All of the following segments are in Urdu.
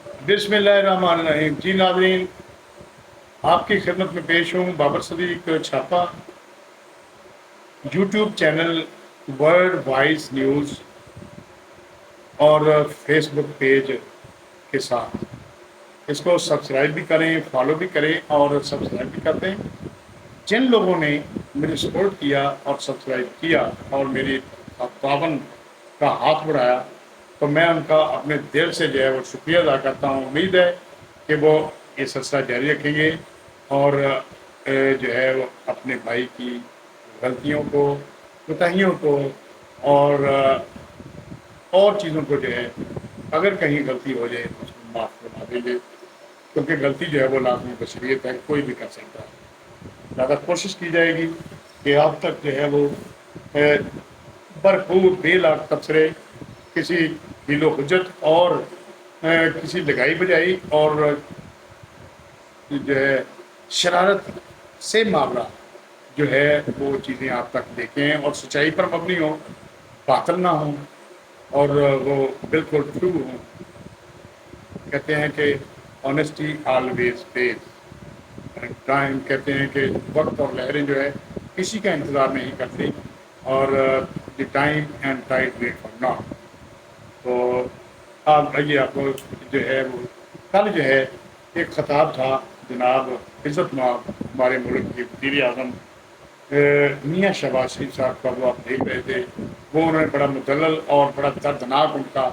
بسم اللہ الرحمن الرحیم. جی ناظرین، آپ کی خدمت میں پیش ہوں Babar Siddique Chhapa, YouTube channel world wise news اور فیس بک پیج کے ساتھ. اس کو سبسکرائب بھی کریں، فالو بھی کریں اور سبسکرائب بھی کر دیں. جن لوگوں نے مجھے سپورٹ کیا اور سبسکرائب کیا اور میری تعاون کا ہاتھ بڑھایا، تو میں ان کا اپنے دل سے جو ہے وہ شکریہ ادا کرتا ہوں. امید ہے کہ وہ یہ سلسلہ جاری رکھیں گے اور جو ہے وہ اپنے بھائی کی غلطیوں کو، کوتاہیوں کو اور چیزوں کو جو ہے اگر کہیں غلطی ہو جائے تو اس کو معاف کروا دیں گے، کیونکہ غلطی جو ہے وہ لازمی بشریت ہے، کوئی بھی کر سکتا ہے. زیادہ کوشش کی جائے گی کہ اب تک جو ہے وہ بھرپور بے لاگ تبصرے، کسی ہیل و حجت اور کسی لگائی بجائی اور جو ہے شرارت سے معاملہ جو ہے وہ چیزیں آپ تک دیکھیں اور سچائی پر مبنی ہوں، باطل نہ ہوں اور وہ بالکل ٹرو ہوں. کہتے ہیں کہ آنیسٹی آلویز پیز. ٹائم کہتے ہیں کہ وقت اور لہریں جو ہے کسی کا انتظار نہیں کرتی، اور the time and tide wait for not. تو آپ آئیے، آپ کو جو ہے وہ کل جو ہے ایک خطاب تھا جناب عزت مآب ہمارے ملک کے وزیر اعظم میاں شہباز شریف صاحب کا، وہ آپ دیکھ رہے تھے. وہ انہوں نے بڑا مدلل اور بڑا دردناک ان کا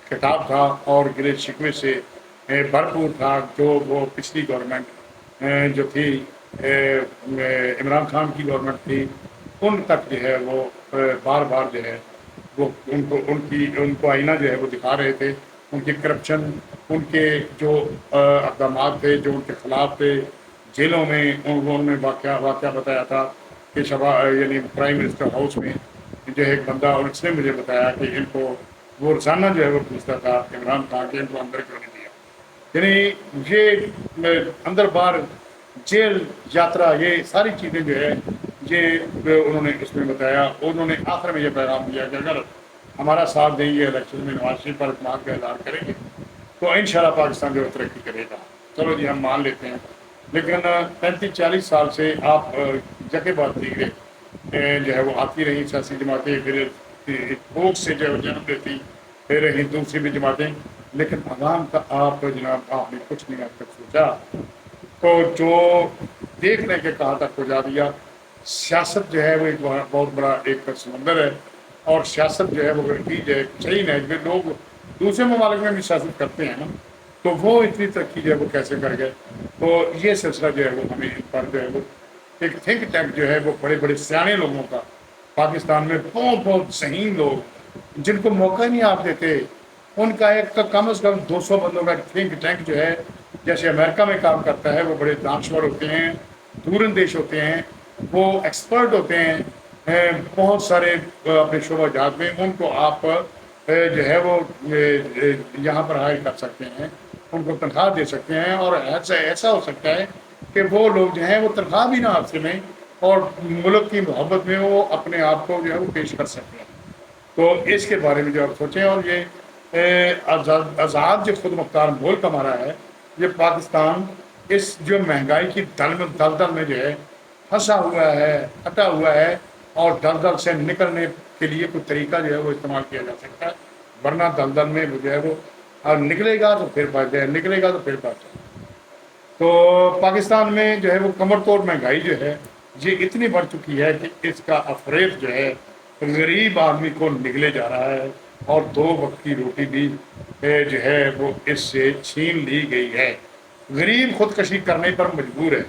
خطاب تھا اور گرے شکوے سے بھرپور تھا، جو وہ پچھلی گورنمنٹ جو تھی عمران خان کی گورنمنٹ تھی، ان تک جو ہے وہ بار بار جو ہے وہ ان کو آئینہ جو ہے وہ دکھا رہے تھے. ان کی کرپشن، ان کے جو اقدامات تھے جو ان کے خلاف تھے. جیلوں میں انہوں نے واقعہ بتایا تھا کہ یعنی پرائم منسٹر ہاؤس میں جو ایک بندہ، اور اس نے مجھے بتایا کہ ان کو وہ روزانہ جو ہے وہ پوچھتا تھا عمران خان کے ان کو اندر کیوں نہیں دیا. یعنی یہ اندر باہر جیل یاترا، یہ ساری چیزیں جو ہے یہ انہوں نے اس میں بتایا. انہوں نے آخر میں یہ پیغام دیا کہ اگر ہمارا ساتھ دیں گے، الیکشن میں نواز شریف پر اعتماد کا اظہار کریں گے تو انشاءاللہ پاکستان جو ہے ترقی کرے گا. چلو جی، ہم مان لیتے ہیں. لیکن 35-40 سال سے آپ جگہ بات دیکھے جو ہے وہ آتی رہی سیاسی جماعتیں، پھر بھوک سے جو ہے جنم دیتی، پھر رہی دوسری بھی جماعتیں، لیکن عوام کا آپ جناب آپ نے کچھ نہیں اب تک سوچا. تو جو دیکھنے کے کہاں تک پہنچا دیا. سیاست جو ہے وہ ایک بہت بڑا ایک سمندر ہے، اور سیاست جو ہے وہ اگر کی جائے صحیح نہیں کہ لوگ دوسرے ممالک میں بھی سیاست کرتے ہیں نا، تو وہ اتنی ترقی جو ہے وہ کیسے کر گئے. تو یہ سلسلہ جو ہے وہ ہمیں ان پر جو ہے وہ ایک تھنک ٹینک جو ہے وہ بڑے بڑے سیانے لوگوں کا، پاکستان میں بہت بہت ذہین لوگ جن کو موقع نہیں آپ دیتے، ان کا ایک کم از کم 200 بندوں کا ایک تھنک ٹینک جو ہے جیسے امریکہ میں کام کرتا ہے. وہ بڑے دانشور ہوتے ہیں، دور اندیش ہوتے ہیں، وہ ایکسپرٹ ہوتے ہیں بہت سارے اپنے شعبہ جات میں. ان کو آپ جو ہے وہ یہاں پر ہائر کر سکتے ہیں، ان کو تنخواہ دے سکتے ہیں، اور ایسا ہو سکتا ہے کہ وہ لوگ جو ہیں وہ تنخواہ بھی نہ حاصل میں اور ملک کی محبت میں وہ اپنے آپ کو جو ہے وہ پیش کر سکتے ہیں. تو اس کے بارے میں جو آپ سوچیں. اور یہ آزاد جو خود مختار ملک ہمارا ہے، یہ پاکستان اس جو مہنگائی کی دلدل میں جو ہے پھنسا ہوا ہے، ہٹا ہوا ہے، اور دلدل سے نکلنے کے لیے کوئی طریقہ جو ہے وہ استعمال کیا جا سکتا ہے. ورنہ دلدل میں جو ہے وہ نکلے گا تو پھر بچ جائے، نکلے گا تو پھر بچ جائے. تو پاکستان میں جو ہے وہ کمر توڑ مہنگائی جو ہے یہ اتنی بڑھ چکی ہے کہ اس کا افریب جو ہے غریب آدمی کو نگلے جا رہا ہے، اور 2 وقت کی روٹی بھی جو ہے وہ اس سے چھین لی گئی ہے. غریب خودکشی کرنے پر مجبور ہے.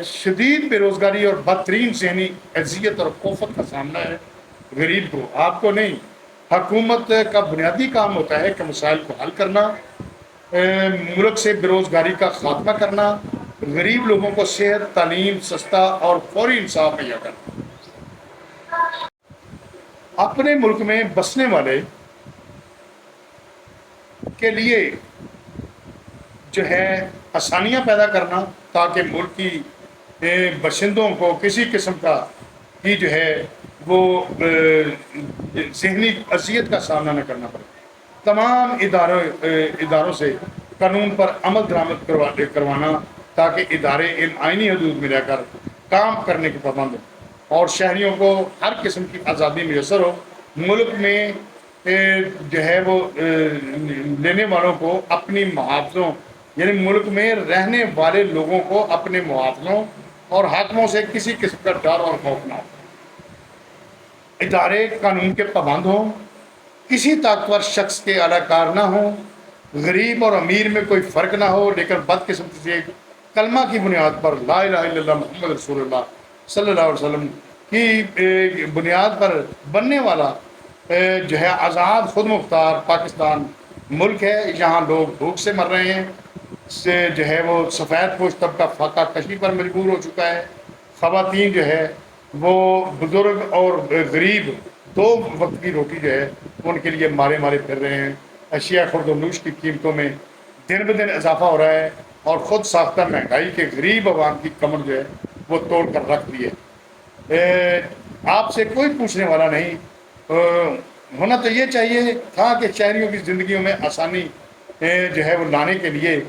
شدید بے روزگاری اور بدترین ذہنی اذیت اور کوفت کا سامنا ہے غریب کو، آپ کو نہیں. حکومت کا بنیادی کام ہوتا ہے کہ مسائل کو حل کرنا، ملک سے بے روزگاری کا خاتمہ کرنا، غریب لوگوں کو صحت، تعلیم، سستا اور فوری انصاف مہیا کرنا. اپنے ملک میں بسنے والے کے لیے جو ہے آسانیاں پیدا کرنا، تاکہ ملک کی باشندوں کو کسی قسم کا کی جو ہے وہ ذہنی اذیت کا سامنا نہ کرنا پڑے. تمام اداروں سے قانون پر عمل درآمد کروانا تاکہ ادارے ان آئینی حدود میں رہ کر کام کرنے کے پابند ہوں اور شہریوں کو ہر قسم کی آزادی میسر ہو۔ ملک میں جو ہے وہ لینے والوں کو اپنی محافظوں یعنی ملک میں رہنے والے لوگوں کو اپنے محافظوں اور حاکموں سے کسی قسم کا ڈر اور خوف نہ ہو، ادارے قانون کے پابند ہوں، کسی طاقتور شخص کے اعلی کار نہ ہوں، غریب اور امیر میں کوئی فرق نہ ہو، لیکن بدقسمتی سے کلمہ کی بنیاد پر لا الہ الا اللہ محمد رسول اللہ صلی اللہ علیہ وسلم کی بنیاد پر بننے والا جو ہے آزاد خود مختار پاکستان ملک ہے۔ یہاں لوگ بھوک سے مر رہے ہیں، سے جو ہے وہ سفید پوش طبقہ فاقہ کشی پر مجبور ہو چکا ہے، خواتین جو ہے وہ بزرگ اور غریب دو وقت کی روٹی جو ہے ان کے لیے مارے مارے پھر رہے ہیں۔ اشیاء خورد و نوش کی قیمتوں میں دن بدن اضافہ ہو رہا ہے اور خود ساختہ مہنگائی کے غریب عوام کی کمر جو ہے وہ توڑ کر رکھ دی ہے۔ آپ سے کوئی پوچھنے والا نہیں، ہونا تو یہ چاہیے تھا کہ شہریوں کی زندگیوں میں آسانی جو ہے وہ لانے کے لیے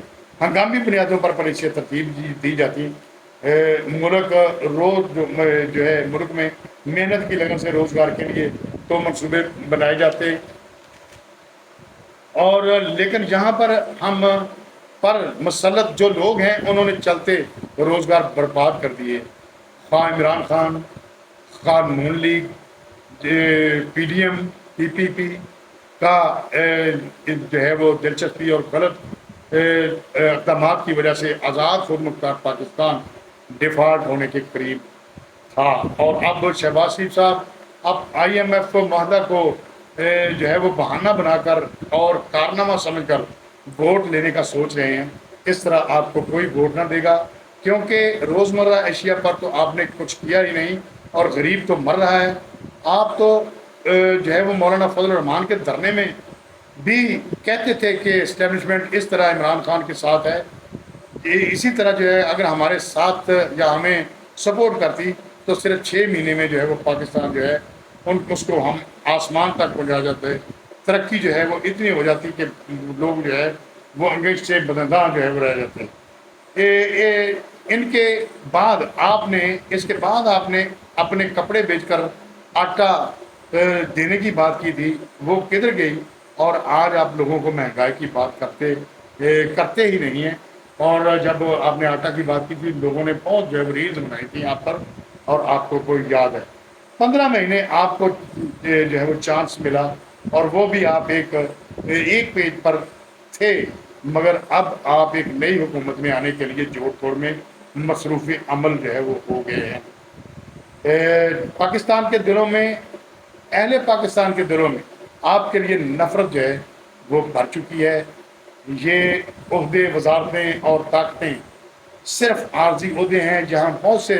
ہنگامی بنیادوں پر پالیسیاں ترتیب دی جاتی، ملک جو ہے ملک میں محنت کی لگن سے روزگار کے لیے تو منصوبے بنائے جاتے، اور لیکن یہاں پر ہم پر مسلط جو لوگ ہیں انہوں نے چلتے روزگار برباد کر دیے۔ خواہ عمران خان، خواہ نون لیگ، پی ڈی ایم، پی پی پی کا جو ہے وہ دلچسپی اور غلط اقدامات کی وجہ سے آزاد خود مختار پاکستان ڈیفالٹ ہونے کے قریب تھا، اور اب شہباز شریف صاحب اب آئی ایم ایف معاہدہ کو جو ہے وہ بہانہ بنا کر اور کارنامہ سمجھ کر ووٹ لینے کا سوچ رہے ہیں۔ اس طرح آپ کو کوئی ووٹ نہ دے گا، کیونکہ روزمرہ اشیاء پر تو آپ نے کچھ کیا ہی نہیں اور غریب تو مر رہا ہے۔ آپ تو جو ہے وہ مولانا فضل الرحمان کے دھرنے میں بھی کہتے تھے کہ اسٹیبلشمنٹ اس طرح عمران خان کے ساتھ ہے، اسی طرح جو ہے اگر ہمارے ساتھ یا ہمیں سپورٹ کرتی تو صرف 6 مہینے میں جو ہے وہ پاکستان جو ہے اس کو ہم آسمان تک پہنچا جاتے، ترقی جو ہے وہ اتنی ہو جاتی کہ لوگ جو ہے وہ انگریز سے بدنداں جو ہے وہ رہ جاتے۔ ان کے بعد آپ نے اس کے بعد آپ نے اپنے کپڑے بیچ کر آٹا دینے کی بات کی تھی، وہ کدھر گئی؟ اور آج آپ لوگوں کو مہنگائی کی بات کرتے ہی نہیں ہیں۔ اور جب آپ نے آٹا کی بات کی تھی لوگوں نے بہت جو ہے ریلز بنائی تھی آپ پر، اور آپ کو کوئی یاد ہے 15 مہینے آپ کو جو ہے وہ چانس ملا اور وہ بھی آپ ایک پیج پر تھے، مگر اب آپ ایک نئی حکومت میں آنے کے لیے جوڑ توڑ میں مصروف عمل جو ہے وہ ہو گئے ہیں۔ پاکستان کے دلوں میں، اہل پاکستان کے دلوں میں آپ کے لیے نفرت جو ہے وہ بھر چکی ہے۔ یہ عہدے، وزارتیں اور طاقتیں صرف عارضی عہدے ہیں جہاں بہت سے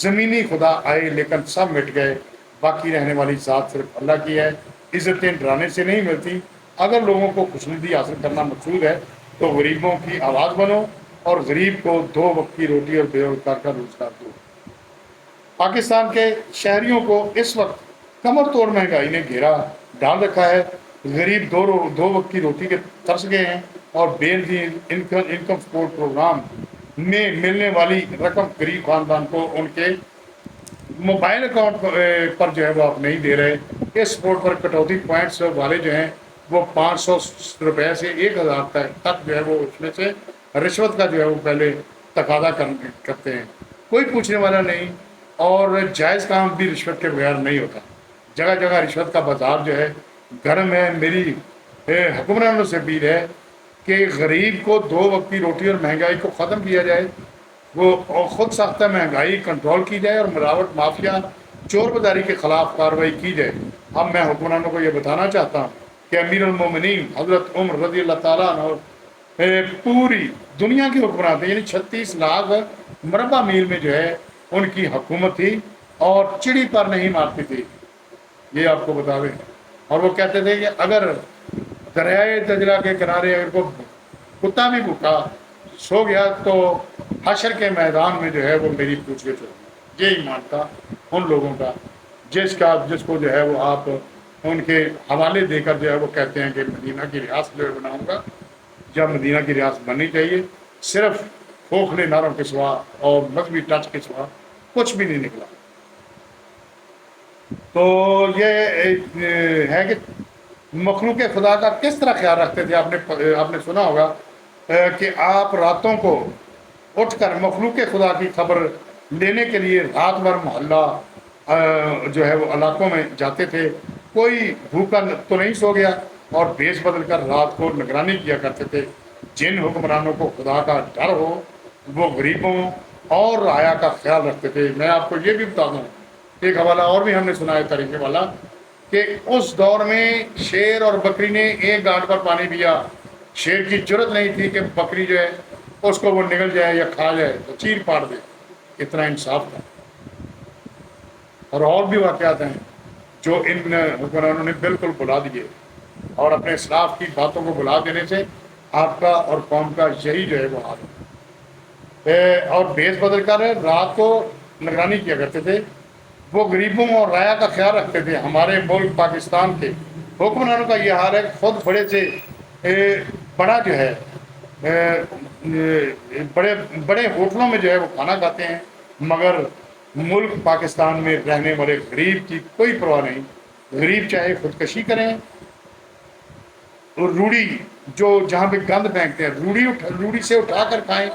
زمینی خدا آئے لیکن سب مٹ گئے، باقی رہنے والی ذات صرف اللہ کی ہے۔ عزتیں ڈرانے سے نہیں ملتی، اگر لوگوں کو خوشنودی حاصل کرنا مقصود ہے تو غریبوں کی آواز بنو اور غریب کو 2 وقت کی روٹی اور بے روزگار کا روزگار دو۔ پاکستان کے شہریوں کو اس وقت کمر توڑ مہنگائی نے گھیرا ڈال رکھا ہے، غریب دو وقت کی روٹی کے ترس گئے ہیں، اور بے انکم سپورٹ پروگرام میں ملنے والی رقم غریب خاندان کو ان کے موبائل اکاؤنٹ پر جو ہے وہ آپ نہیں دے رہے۔ اس سپورٹ پر کٹوتی پوائنٹس والے جو ہیں وہ 500 روپے سے 1000 تک جو ہے وہ اس میں سے رشوت کا جو ہے وہ پہلے تقاضا کرتے ہیں، کوئی پوچھنے والا نہیں، اور جائز کام بھی رشوت کے بغیر نہیں ہوتا۔ جگہ جگہ رشوت کا بازار جو ہے گرم ہے۔ میری حکمرانوں سے اپیل ہے کہ غریب کو 2 وقت کی روٹی اور مہنگائی کو ختم کیا جائے، وہ خود ساختہ مہنگائی کنٹرول کی جائے اور ملاوٹ مافیا چور بازاری کے خلاف کارروائی کی جائے۔ اب میں حکمرانوں کو یہ بتانا چاہتا ہوں کہ امیر المومنین حضرت عمر رضی اللہ تعالیٰ عنہ پوری دنیا کی حکمران تھے، یعنی 36 لاکھ مربع میل میں جو ہے ان کی حکومت تھی اور چڑی پر نہیں مارتی تھی، یہ آپ کو بتا دیں۔ اور وہ کہتے تھے کہ اگر دریائے دجلہ کے کنارے اگر کو کتا بھی بھوکا سو گیا تو حشر کے میدان میں جو ہے وہ میری پوچھ گچھ ہوگی۔ یہ ایمان تھا ان لوگوں کا جس کو جو ہے وہ آپ ان کے حوالے دے کر جو ہے وہ کہتے ہیں کہ مدینہ کی ریاست جو ہے بناؤں گا، یا مدینہ کی ریاست بننی چاہیے، صرف کھوکھلے نعروں کے سوا اور مذہبی ٹچ کے سوا کچھ بھی نہیں نکلا۔ تو یہ ہے کہ مخلوق خدا کا کس طرح خیال رکھتے تھے۔ آپ نے سنا ہوگا کہ آپ راتوں کو اٹھ کر مخلوق خدا کی خبر لینے کے لیے رات بھر محلہ جو ہے وہ علاقوں میں جاتے تھے۔ کوئی بھوکا تو نہیں سو گیا، اور بیس بدل کر رات کو نگرانی کیا کرتے تھے۔ جن حکمرانوں کو خدا کا ڈر ہو وہ غریبوں اور رعایا کا خیال رکھتے تھے۔ میں آپ کو یہ بھی بتا دوں، ایک حوالہ اور بھی ہم نے سنا ہے طریقے والا، کہ اس دور میں شیر اور بکری نے ایک گانٹ پر پانی پیا، شیر کی جرت نہیں تھی کہ بکری جو ہے اس کو وہ نگل جائے یا کھا جائے تو چیر پاڑ دے۔ اتنا انصاف تھا۔ اور بھی واقعات ہیں جو ان حکمرانوں نے بالکل بلا دیے، اور اپنے اسلاف کی باتوں کو بلا دینے سے آپ کا اور قوم کا یہی جو ہے وہ حال ہے۔ اور بیس بدل کر رات کو نگرانی کیا کرتے تھے۔ وہ غریبوں اور رعایا کا خیال رکھتے تھے۔ ہمارے ملک پاکستان کے حکمرانوں کا یہ حال ہے، خود بڑے سے بڑا جو ہے بڑے بڑے ہوٹلوں میں جو ہے وہ کھانا کھاتے ہیں، مگر ملک پاکستان میں رہنے والے غریب کی کوئی پرواہ نہیں۔ غریب چاہے خودکشی کریں، اور روڑی جو جہاں پہ گند پھینکتے ہیں روڑی سے اٹھا کر کھائیں۔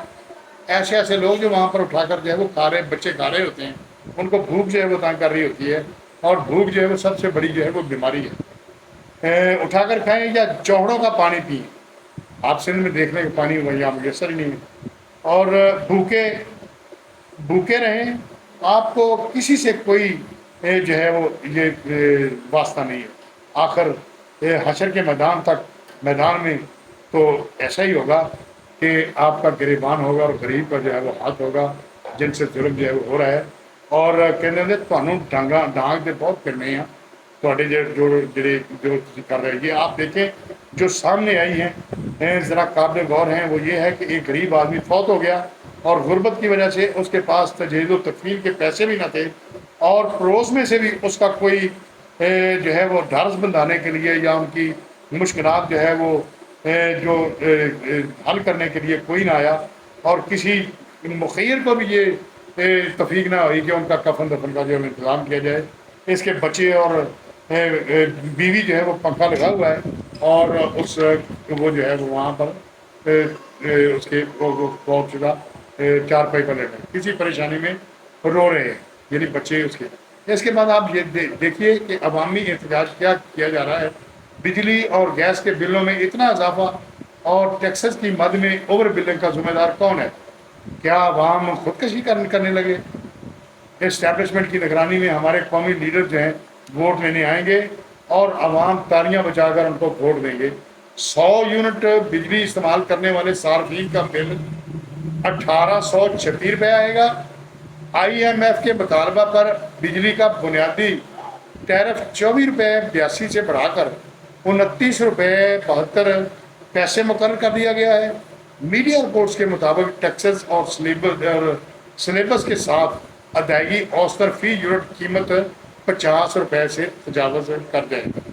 ایسے لوگ جو وہاں پر اٹھا کر جو ہے وہ کھا رہے، بچے کھا رہے ہوتے ہیں، ان کو بھوک جو ہے وہ تنگ کر رہی ہوتی ہے، اور بھوک جو ہے وہ سب سے بڑی جو ہے وہ بیماری ہے۔ اٹھا کر کھائیں یا چوہڑوں کا پانی پئیں۔ آپ سندھ میں دیکھ لیں کہ پانی یہاں میسر ہی نہیں ہے، اور بھوکے رہیں، آپ کو کسی سے کوئی جو ہے وہ یہ واسطہ نہیں ہے۔ آخر حشر کے میدان میں تو ایسا ہی ہوگا کہ آپ کا گریبان ہوگا اور غریب کا جو ہے وہ ہاتھ ہوگا جن سے ظلم جو ہے وہ ہو رہا ہے۔ اور کہتے ہیں تھانوں ڈانگ دے بہت پھرنے ہیں تھوڑے جو کر رہے ہیں۔ یہ آپ دیکھیں جو سامنے آئی ہیں ذرا قابل غور ہیں، وہ یہ ہے کہ ایک غریب آدمی فوت ہو گیا، اور غربت کی وجہ سے اس کے پاس تجہیز و تکفین کے پیسے بھی نہ تھے، اور پڑوس میں سے بھی اس کا کوئی جو ہے وہ ڈھارس بندھانے کے لیے یا ان کی مشکلات جو ہے وہ جو حل کرنے کے لیے کوئی نہ آیا، اور کسی مخیر کو بھی یہ تفریق نہ ہوئی کہ ان کا کفن دفن کا جو ہے انتظام کیا جائے۔ اس کے بچے اور بیوی جو ہے وہ پنکھا لگا ہوا ہے، اور وہ جو ہے وہ وہاں پر اس کے فوت شدہ چارپائی پر لیٹے کسی پریشانی میں رو رہے ہیں، یعنی بچے اس کے۔ اس کے بعد آپ یہ دیکھیے کہ عوامی احتجاج کیا کیا جا رہا ہے۔ بجلی اور گیس کے بلوں میں اتنا اضافہ، اور ٹیکسز کی مد میں اوور بلنگ کا ذمہ دار کون ہے؟ کیا عوام خودکشی کرنے لگے؟ اسٹیبلشمنٹ کی نگرانی میں ہمارے قومی لیڈر جو ہیں ووٹ لینے آئیں گے، اور عوام تالیاں بجا کر ان کو ووٹ دیں گے۔ 100 یونٹ بجلی استعمال کرنے والے صارفین کا بل 1836 روپے آئے گا۔ IMF کے مطالبہ پر بجلی کا بنیادی ٹیرف 24 روپے 82 سے بڑھا کر 29 روپے 72 پیسے مقرر کر دیا گیا ہے۔ میڈیا رپورٹس کے مطابق ٹیکسز اور سلیبس کے ساتھ ادائیگی اوسطن فی یونٹ قیمت 50 روپے سے تجاوز کر جائے گا۔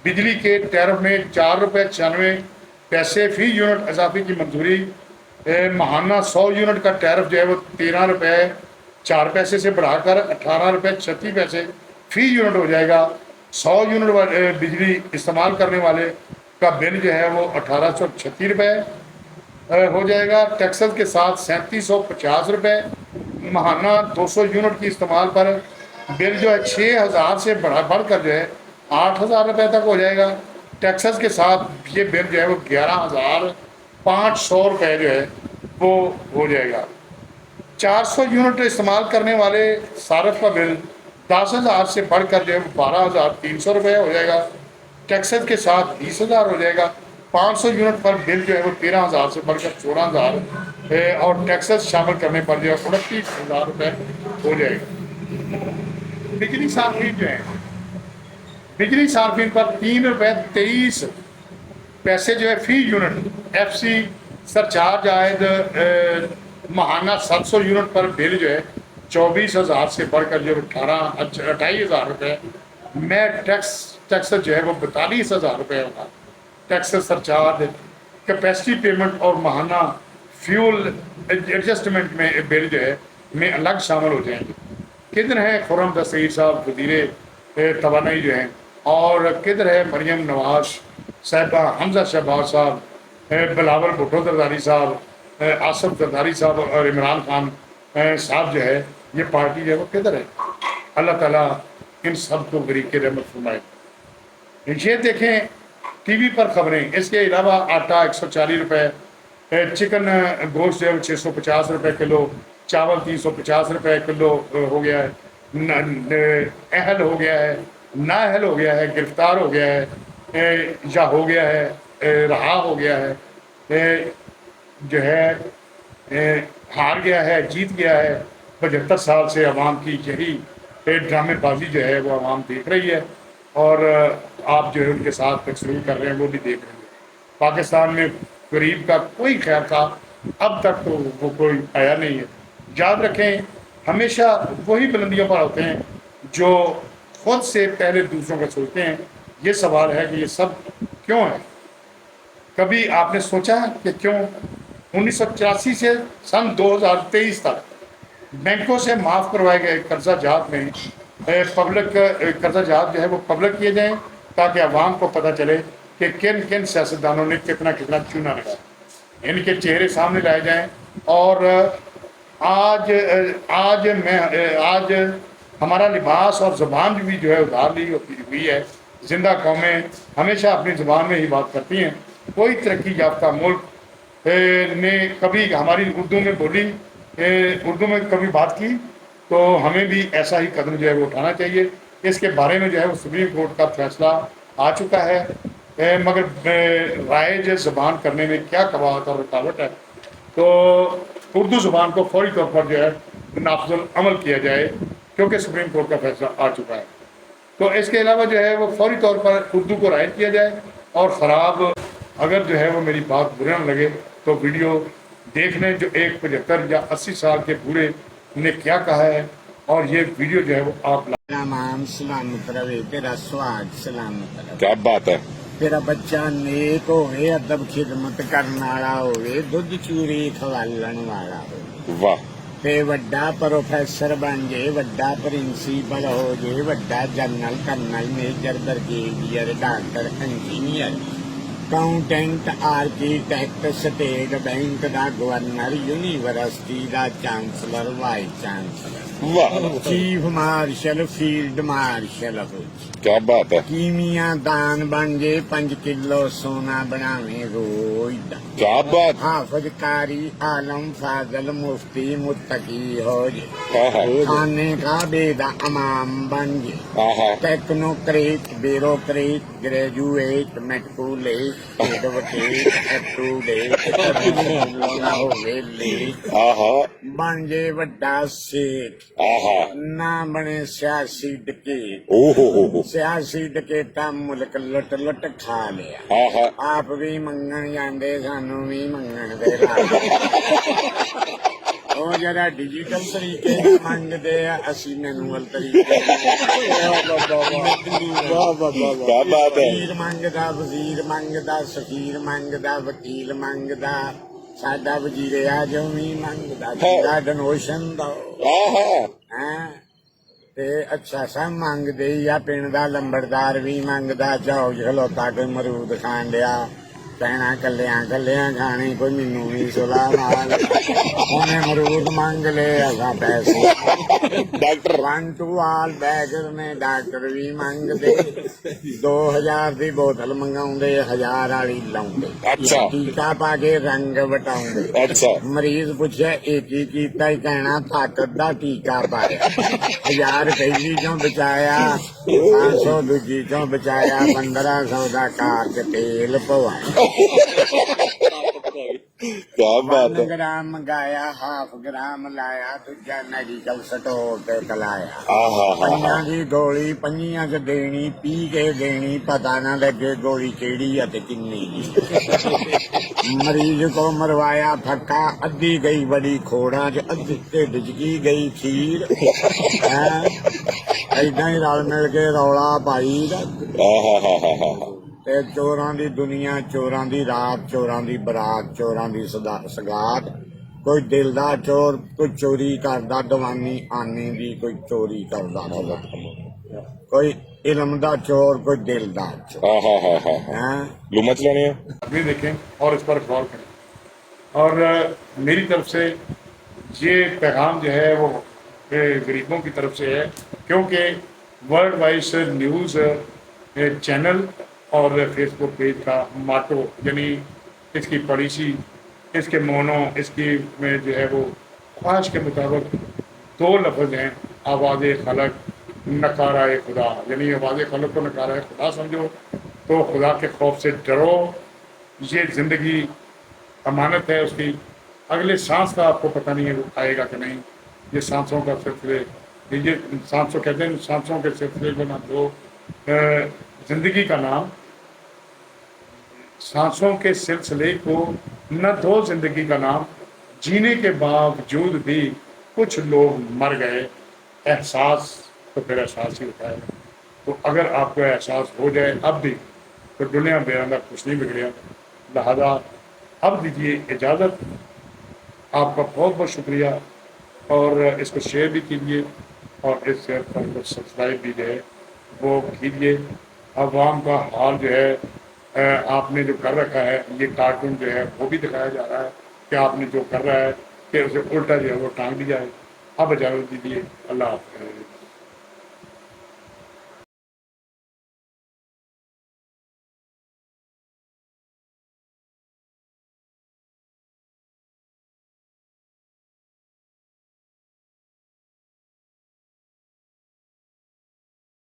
بجلی کے ٹیرف میں 4 روپے 96 پیسے فی یونٹ اضافے کی منظوری۔ ماہانہ 100 یونٹ کا ٹیرف جو ہے وہ 13 روپے 4 پیسے سے بڑھا کر 18 روپے 36 پیسے فی یونٹ ہو جائے گا۔ 100 یونٹ بجلی استعمال کرنے والے کا بل جو ہے وہ 1836 روپے ہو جائے گا۔ ٹیکسز کے ساتھ 3750 روپے۔ ماہانہ 200 یونٹ کی استعمال پر بل جو ہے 6000 سے بڑھ کر جو ہے 8000 روپے تک ہو جائے گا۔ ٹیکسز کے ساتھ یہ بل جو ہے وہ 11500 روپے جو ہے وہ ہو جائے گا۔ 400 یونٹ استعمال کرنے والے صارف کا بل 10,000 سے بڑھ کر جو ہے 12,300 روپے ہو جائے گا۔ ٹیکسز کے ساتھ 20,000 ہو جائے گا۔ 500 یونٹ پر بل جو ہے وہ 13,000 سے بڑھ کر 14,000 اور ٹیکسز شامل کرنے پر جو ہے 29,000 روپے ہو جائے گا۔ بجلی صارفین جو ہیں، بجلی صارفین پر 3 روپے 23 پیسے جو ہے فی یونٹ FC سرچارج عائد۔ ماہانہ 700 یونٹ پر بل جو ہے 24,000 سے بڑھ کر جو 28,000 روپے میں ٹیکس جو ہے وہ 42,000 روپے ہوگا، ٹیکس سرچارج، کیپیسٹی پیمنٹ اور ماہانہ فیول ایڈجسٹمنٹ میں بل جو ہے میں الگ شامل ہو جائیں گے۔ کدھر ہیں خرم دستگیر صاحب وزیر توانائی جو ہیں، اور کدھر ہے مریم نواز صاحبہ، حمزہ شہباز صاحب، بلاول بھٹو زرداری صاحب، آصف زرداری صاحب اور عمران خان صاحب جو ہے، یہ پارٹی جو ہے وہ کدھر ہے؟ اللہ تعالیٰ ان سب کو غریق رحمت فرمائے۔ یہ دیکھیں ٹی وی پر خبریں، اس کے علاوہ آٹا 140 روپے، چکن گوشت جو ہے 650 روپے کلو، چاول 350 روپے کلو ہو گیا ہے، اہل ہو گیا ہے، نااہل ہو گیا ہے، گرفتار ہو گیا ہے، یا ہو گیا ہے، رہا ہو گیا ہے، جو ہے ہار گیا ہے، جیت گیا ہے۔ 75 سال سے عوام کی یہی ڈرامے بازی جو ہے وہ عوام دیکھ رہی ہے، اور آپ جو ہے ان کے ساتھ تقسیم کر رہے ہیں، وہ بھی دیکھ رہے ہیں۔ پاکستان میں غریب کا کوئی خیر تھا اب تک تو وہ کوئی آیا نہیں ہے۔ یاد رکھیں ہمیشہ وہی بلندیوں پر ہوتے ہیں جو خود سے پہلے دوسروں کا سوچتے ہیں۔ یہ سوال ہے کہ یہ سب کیوں ہے؟ کبھی آپ نے سوچا کہ کیوں 1984 سے سن 2023 تک بینکوں سے معاف کروائے گئے قرضہ جات میں پبلک قرضہ جات جو ہے وہ پبلک کیے جائیں، تاکہ عوام کو پتہ چلے کہ کن کن سیاستدانوں نے کتنا کتنا چونا لگایا، ان کے چہرے سامنے لائے جائیں۔ اور آج ہمارا لباس اور زبان بھی جو ہے ادھار لی ہوئی ہے۔ زندہ قومیں ہمیشہ اپنی زبان میں ہی بات کرتی ہیں۔ کوئی ترقی یافتہ ملک نے کبھی ہماری اردو میں بولی، اردو میں کبھی بات کی، تو ہمیں بھی ایسا ہی قدم جو ہے وہ اٹھانا چاہیے۔ اس کے بارے میں جو ہے وہ سپریم کورٹ کا فیصلہ آ چکا ہے، مگر رائج زبان کرنے میں کیا قواعد اور رکاوٹ ہے، تو اردو زبان کو فوری طور پر جو ہے نافذ العمل کیا جائے، کیونکہ سپریم کورٹ کا فیصلہ آ چکا ہے۔ تو اس کے علاوہ جو ہے وہ فوری طور پر اردو کو رائج کیا جائے، اور خراب اگر جو ہے وہ میری بات برا نہ لگے تو ویڈیو دیکھ لیں جو 75 یا 80 سال کے بوڑھے نے کیا کہا ہے، اور یہ ویڈیو جو ہے وہ آپ میرا نام سلامت رہے، تیرا سواگ سلامت رہے، کیا بات ہے، تیرا بچہ نیک ہوئے، ادب خدمت کرن والا ہوئے، دودھ چوری کھوالن والا ہوئے، واہ، تے وڈا پروفیسر بن جے، وڈا پرنسپل ہو جے، وڈا general colonel major brigadier doctor engineer accountant architect state bank دا گورنر یونیورسٹی دا چانسلر وائس چانسلر واہ، چیف مارشل فیلڈ مارشل ہو کیا بات ہے، کیمیا دان بن جے، 5 کلو سونا بناویں روز دا، کیا بات، حافظ قاری عالم فاضل مفتی متقی ہو جے، آہا، خانے کا بیدا امام بن جے، آہا، ٹیکنوکریٹ بیوروکریٹ گریجویٹ میٹکولیٹ ایڈوکیٹ ایپٹوڈیٹ ہوئے لیٹ آہا، بن جے وڈا سیٹ، آہا، نہ بنے سیاسی ڈکیٹ، او ہو، سیاسی ڈکیٹا ملک لٹ لٹ کھا لیا، آہا، آپ بھی منگن جاندے سانو بھی منگن دے لاگے، وہ جرا ڈیجیٹل طریقے منگتے ہیں، اسی مینوئل طریقے کیا بات ہے، وزیر منگتا، وزیر منگتا، سفیر منگتا، وکیل منگتا، ساڈا وزیر اعظم بھی منگتا، جیڑا ڈونیشن دو، آہا، تے اچھا سا منگدے یا پنڈ دا لمبردار بھی منگدا، چاؤ کھلوتا کوئی مرود کھان ڈیا، کہنا کلیاں کلیاں کھانی، کوئی مینوں بھی سلا نال، انہیں مرود منگ لے اگا پیسے، ڈاکٹر، 1 to all بیگر نے ڈاکٹر بھی منگ دے، 2000 دی بوتل منگاؤں دے، 1000 والی لاؤں دے، اچھا، ٹیکا پا کے رنگ بٹاؤں دے، اچھا، مریض پوچھے ایک ہی کیتا ہی کہنا طاقت دا ٹیکا پایا، 1000 پہلی چوں بچایا، 500 دوجی چوں بچایا، 1500 دا کار کے تیل پوایا، کیا بات 1 ہے ਗ੍ਰਾਮ ਮੰਗਾਇਆ 1/2 ਗ੍ਰਾਮ ਲਾਇਆ ਦੂਜਾ ਮੈਡੀਕਲ ਸਟੋਰ ਤੇ ਕਲਾਇਆ ਆਹਾ ਹਾ ਪੰਜਾਂ ਦੀ ਗੋਲੀ ਪੰਜੀਆਂ ਚ ਦੇਣੀ ਪੀ ਕੇ ਦੇਣੀ ਪਤਾ ਨਾ ਲੱਗੇ ਗੋਲੀ ਕਿਹੜੀ ਆ ਤੇ ਕਿੰਨੀ ਮਰੀਜ਼ ਕੋ ਮਰਵਾਇਆ ਫੱਕਾ ਅੱਧੀ ਗਈ ਬੜੀ ਖੋੜਾਂ ਚ ਅੱਧੀ ਢਿੱਡ ਚ ਕੀ ਗਈ ਖੀਰ ਹੈਂ ਏਦਾਂ ਹੀ ਰਲ ਮਿਲ ਕੇ ਰੌਲਾ ਪਾਈ ਦਾ ਆਹਾ ਤੇ ਚੋਰਾਂ ਦੀ ਦੁਨੀਆ ਚੋਰਾਂ ਦੀ ਰਾਤ ਚੋਰਾਂ ਦੀ ਬਰਾਤ ਚੋਰਾਂ ਦੀ ਸਗਾਤ ਕੋਈ ਦਿਲ ਦਾ ਚੋਰ ਕੋਈ ਚੋਰੀ ਕਰਦਾ ਦੀਵਾਨੀ ਆਨੇ ਦੀ ਕੋਈ ਚੋਰੀ ਕਰਦਾ ਕੋਈ علم دا چور کوئی دل دا چور لوما چلانی ہے بھی دیکھیں اور اس پر غور کریں اور میری طرف سے یہ پیغام جو ہے وہ غریبوں کی طرف سے ہے کیونکہ ورلڈ وائز نیوز چینل اور فیس بک پیج کا ماٹو یعنی اس کی پالیسی اس کے مونو اس کی میں جو ہے وہ خواہش کے مطابق 2 لفظ ہیں آواز خلق نکارہ خدا یعنی آواز خلق کو نکارہ خدا سمجھو تو خدا کے خوف سے ڈرو یہ زندگی امانت ہے اس کی اگلے سانس کا آپ کو پتہ نہیں ہے آئے گا کہ نہیں یہ سانسوں کا سلسلے یہ سانسوں کہتے ہیں سانسوں کے سلسلے کو نہ دو زندگی کا نام سانسوں کے سلسلے کو نہ دو زندگی کا نام جینے کے باوجود بھی کچھ لوگ مر گئے احساس تو پھر احساس ہی ہوتا ہے تو اگر آپ کو احساس ہو جائے اب بھی تو دنیا بیرندہ کچھ نہیں بگڑیا لہذا اب دیجیے اجازت آپ کا بہت بہت شکریہ اور اس کو شیئر بھی کیجیے اور اس شیئر پر سبسکرائب بھی جو ہے وہ کیجیے عوام کا حال جو ہے آپ نے جو کر رکھا ہے یہ کارٹون جو ہے وہ بھی دکھایا جا رہا ہے کہ آپ نے جو کر رہا ہے کہ اسے الٹا جو ہے وہ ٹانگ دیا ہے اب اجازت دیجیے اللہ حافظ